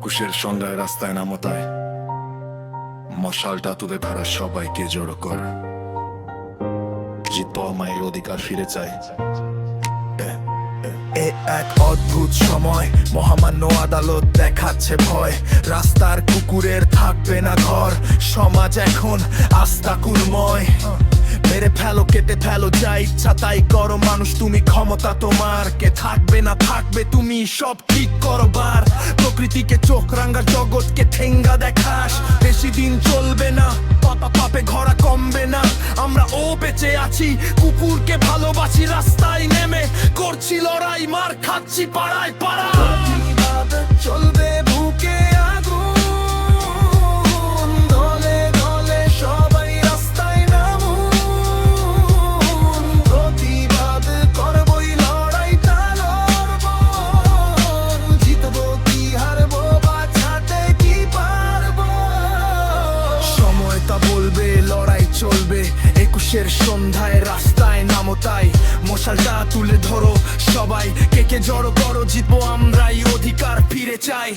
একুশের সন্ধ্যায় রাস্তায় নামতায় মশালটা তুলে ধরা সবাইকে জড়ো কর। জিতব মায়ের অধিকার ফিরে চাই। এ এক অদ্ভুত সময়, মহামান্য আদালত দেখাচ্ছে ভয়। রাস্তার কুকুরের থাকবে না ঘর, সমাজ এখন আস্তাকুলময়। মেরে ফেলো, কেটে ফেলো, যা ইচ্ছা তাই করো। মানুষ তুমি, ক্ষমতা তোমার। কে থাকবে না থাকবে, তুমি সব ঠিক করো বার। প্রকৃতিকে চোখ রাঙা, জগৎকে ঠেঙ্গা দেখাস। বেশি দিন চলবে না, পাপে ঘোড়া কমবে না। আমরা বেঁচে আছি, কুকুরকে ভালোবাসি। রাস্তায় নেমে করছি লড়াই, মার খাচ্ছি পাড়ায় পাড়ায়। প্রতিবাদ চলবে বুকে আগুন, দলে দলে সবাই রাস্তায় নামুন। প্রতিবাদ করবই, লড়াইটা লড়বো। জিতবো কি হারবো, বাঁচাতে কি পারবো, সময় তা বলবে। লড়াই চলবে, একুশের সন্ধ্যায় রাস্তায় নামো তাই। মশালটা তুলে ধরো সবাই, কে জড়ো করো। জিতবো আমরাই, অধিকার ফিরে চাই।